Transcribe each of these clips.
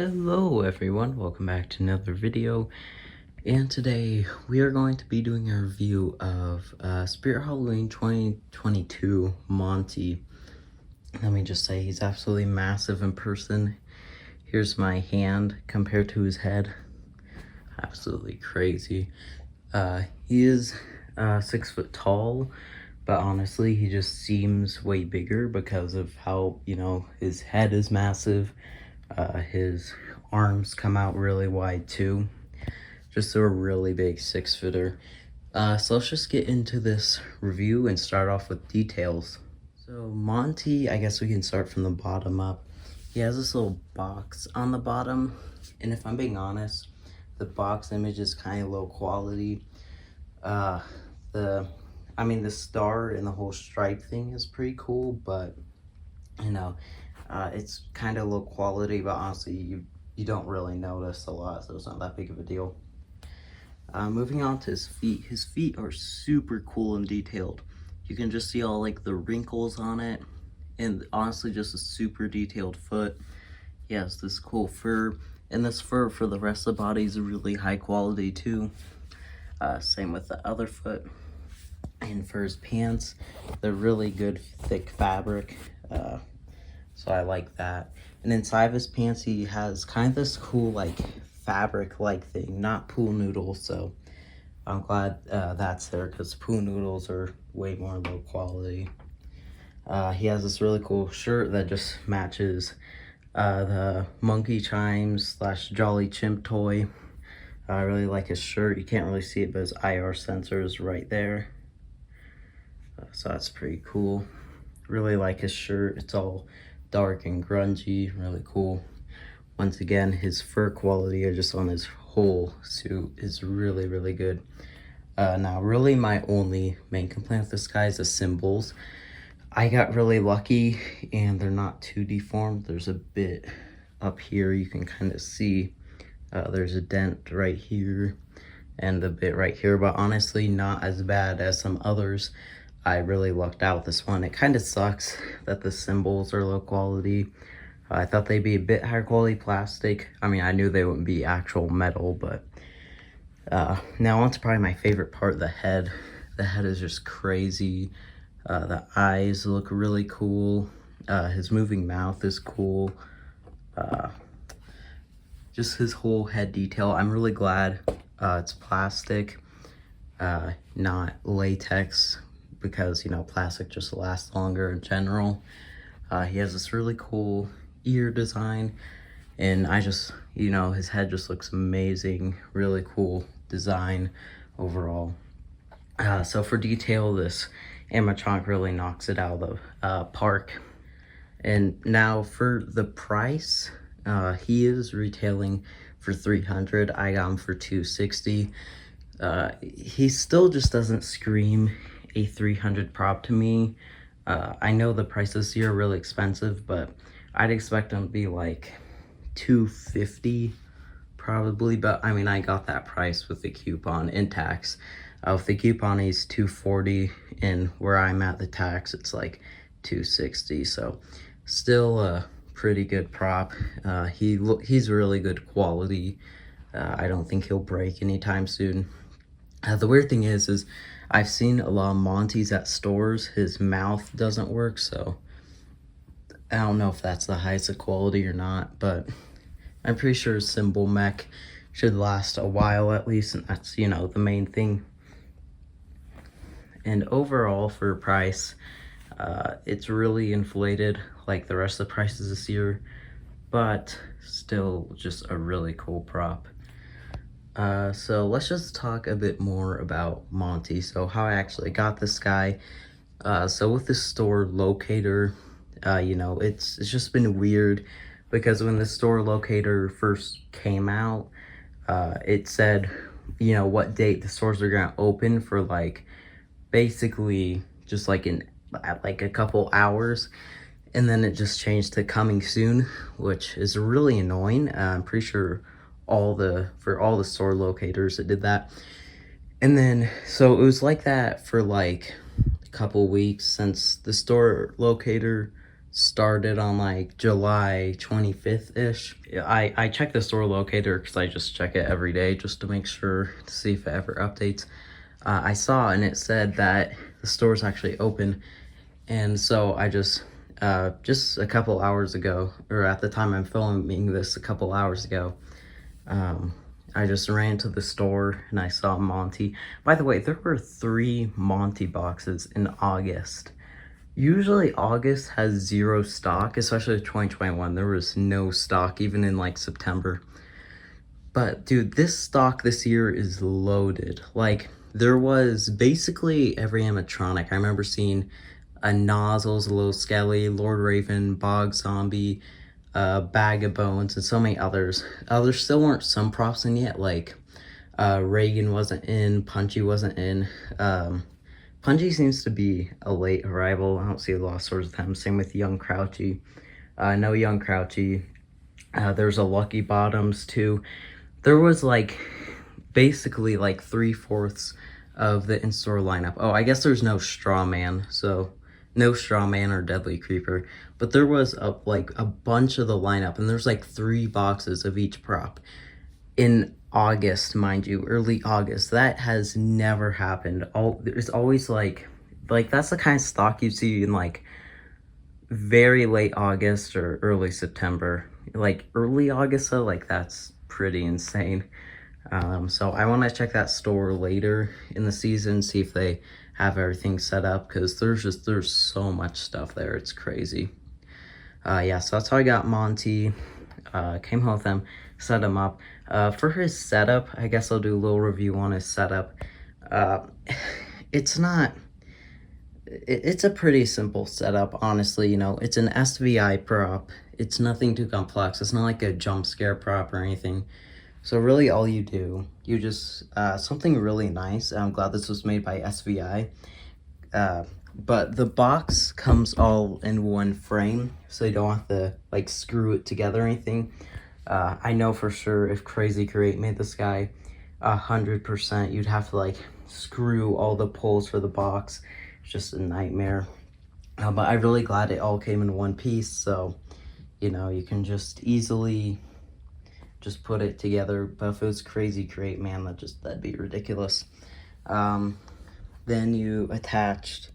Hello everyone, welcome back to another video, and today we are going to be doing a review of Spirit Halloween 2022 Monty. Let me just say, he's absolutely massive in person. Here's my hand compared to his head. Absolutely crazy. He is 6 foot tall, but honestly he just seems way bigger because of how, his head is massive. His arms come out really wide too. Just a really big 6-footer. So let's just get into this review and start off with details. So Monty, I guess we can start from the bottom up. He has this little box on the bottom, and if I'm being honest, the box image is kind of low quality. The star and the whole stripe thing is pretty cool, but it's kind of low quality, but honestly you don't really notice a lot, so it's not that big of a deal. Moving on to his feet are super cool and detailed. You can just see all like the wrinkles on it, and honestly just a super detailed foot. He has this cool fur, and this fur for the rest of the body is really high quality too. Same with the other foot. And for his pants, they're really good thick fabric, so I like that. And inside of his pants he has kind of this cool like fabric like thing, not pool noodles, so I'm glad that's there, because pool noodles are way more low quality. He has this really cool shirt that just matches the monkey chimes / jolly chimp toy. I really like his shirt. You can't really see it, but his IR sensor is right there. So that's pretty cool. Really like his shirt. It's all dark and grungy, really cool. Once again, his fur quality or just on his whole suit is really, really good. Now, really my only main complaint with this guy is the symbols. I got really lucky and they're not too deformed. There's a bit up here you can kind of see. There's a dent right here and a bit right here, but honestly not as bad as some others. I really lucked out with this one. It kind of sucks that the symbols are low quality. I thought they'd be a bit higher quality plastic. I mean, I knew they wouldn't be actual metal, but now on to probably my favorite part, the head. The head is just crazy. The eyes look really cool. His moving mouth is cool. Just his whole head detail. I'm really glad it's plastic, not latex, because plastic just lasts longer in general. He has this really cool ear design, and I just his head just looks amazing. Really cool design overall. So for detail, this animatronic really knocks it out of the park. And now for the price, he is retailing for $300. I got him for $260. He still just doesn't scream a $300 prop to me. I know the prices here are really expensive, but I'd expect them to be like $250 probably. But I mean, I got that price with the coupon and tax. With the coupon he's $240, and where I'm at the tax it's like $260, so still a pretty good prop. He's really good quality. I don't think he'll break anytime soon. The weird thing is I've seen a lot of Monty's at stores. His mouth doesn't work, so I don't know if that's the highest of quality or not, but I'm pretty sure his symbol mech should last a while at least, and that's, the main thing. And overall, for price, it's really inflated like the rest of the prices this year, but still just a really cool prop. So let's just talk a bit more about Monty. So how I actually got this guy. So with this store locator, it's just been weird, because when the store locator first came out, it said, what date the stores are gonna open for, like, basically just like at like a couple hours, and then it just changed to coming soon, which is really annoying. I'm pretty sure for all the store locators it did that. And then so it was like that for like a couple weeks, since the store locator started on like July 25th-ish. I check the store locator because I just check it every day just to make sure to see if it ever updates. I saw and it said that the store's actually open, and so I just a couple hours ago, or at the time I'm filming this a couple hours ago, I just ran to the store and I saw Monty. By the way, there were 3 Monty boxes in August. Usually August has 0 stock, especially 2021. There was no stock even in like September. But dude, this stock this year is loaded. Like, there was basically every animatronic. I remember seeing a Nozzles, a little Skelly, Lord Raven, Bog Zombie, Bag of Bones, and so many others. There still weren't some props in yet, like regan wasn't in, Punchy wasn't in. Punchy seems to be a late arrival. I don't see a lot of stores with him. Same with young Crouchy. No young Crouchy. There's a Lucky Bottoms too. There was like basically like 3/4 of the in-store lineup. Oh, I guess there's no strawman, so no strawman or deadly creeper, but there was like a bunch of the lineup, and there's like 3 boxes of each prop in August, mind you, early August. That has never happened. There's always like that's the kind of stock you see in like very late August or early September. Like early August though, like that's pretty insane. So I want to check that store later in the season, see if they have everything set up, because there's so much stuff there, it's crazy. Yeah, so that's how I got Monty. Came home with him, set him up. For his setup, I guess I'll do a little review on his setup. It's a pretty simple setup, honestly. You know, it's an SVI prop. It's nothing too complex. It's not like a jump scare prop or anything. So really all you do, you just, something really nice. I'm glad this was made by SVI. But the box comes all in one frame, so you don't have to like screw it together or anything. I know for sure if Crazy Create made this guy 100%, you'd have to like screw all the pulls for the box. It's just a nightmare. But I'm really glad it all came in one piece, so you know, you can just easily just put it together. But if it was Crazy Create, man, that'd be ridiculous. Then you attached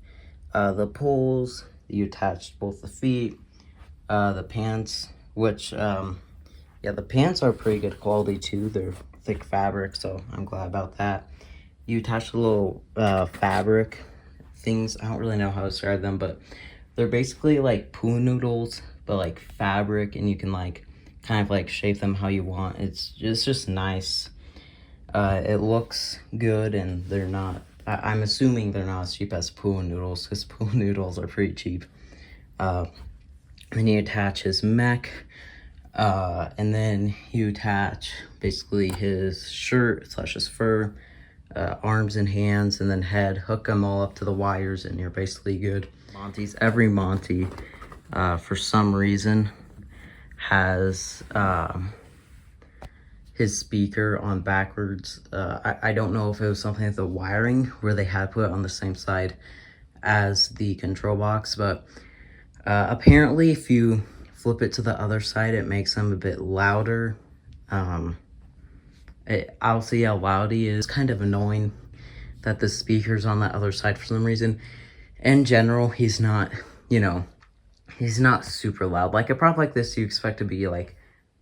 the poles, you attached both the feet, the pants, which yeah, the pants are pretty good quality too. They're thick fabric, so I'm glad about that. You attach the little fabric things. I don't really know how to describe them, but they're basically like poo noodles, but like fabric, and you can like kind of like shape them how you want. It's just nice. It looks good, and they're not, I'm assuming they're not as cheap as poo noodles, because poo noodles are pretty cheap. Then you attach his mech, and then you attach basically his shirt / his fur, arms and hands, and then head. Hook them all up to the wires, and you're basically good. Every Monty, for some reason, has his speaker on backwards. I don't know if it was something with the wiring where they had put it on the same side as the control box, but apparently if you flip it to the other side, it makes them a bit louder. I'll see how loud he is. It's kind of annoying that the speaker's on the other side for some reason. In general, he's not, you know, he's not super loud. Like a prop like this, you expect to be like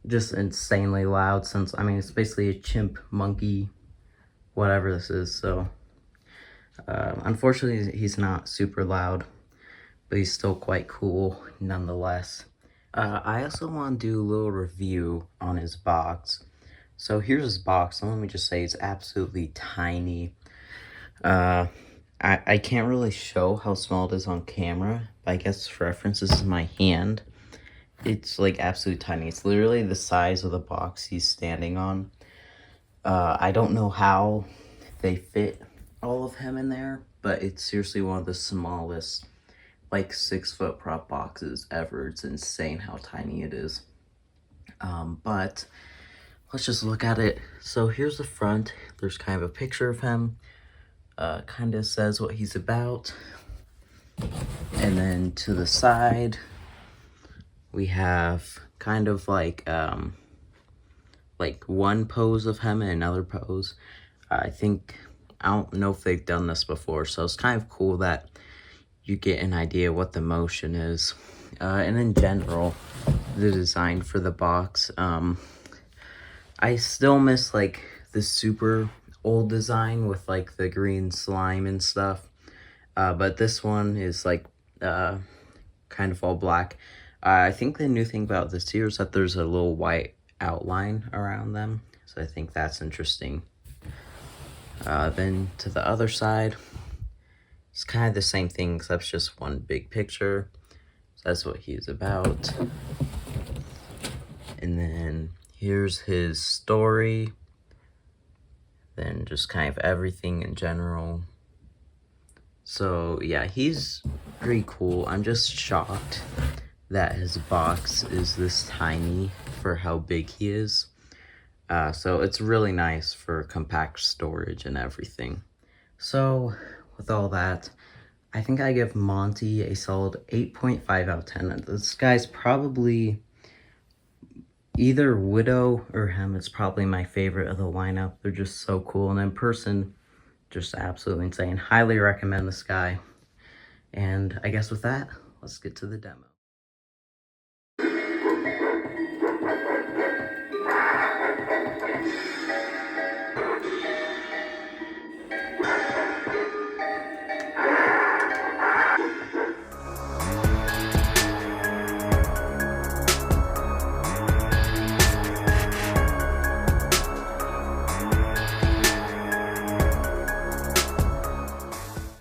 just insanely loud, since I mean it's basically a chimp, monkey, whatever this is. So unfortunately he's not super loud, but he's still quite cool nonetheless. I also want to do a little review on his box. So here's his box, and let me just say it's absolutely tiny. I can't really show how small it is on camera, but I guess for reference, this is my hand. It's like absolutely tiny. It's literally the size of the box he's standing on. I don't know how they fit all of him in there, but it's seriously one of the smallest, like 6-foot prop boxes ever. It's insane how tiny it is. But let's just look at it. So here's the front. There's kind of a picture of him. Kind of says what he's about. And then to the side, We have kind of like one pose of him and another pose. I don't know if they've done this before, so it's kind of cool that you get an idea what the motion is. And in general, the design for the box, I still miss like the super old design with like the green slime and stuff. But this one is like kind of all black. I think the new thing about this here is that there's a little white outline around them, so I think that's interesting. Then to the other side, it's kind of the same thing except just one big picture. So that's what he's about. And then here's his story. Then just kind of everything in general. So yeah, he's pretty cool. I'm just shocked that his box is this tiny for how big he is. So it's really nice for compact storage and everything. So with all that, I think I give Monty a solid 8.5 out of 10. This guy's probably either Widow or him. It's probably my favorite of the lineup. They're just so cool, and in person, just absolutely insane. Highly recommend this guy. And I guess with that, let's get to the demo.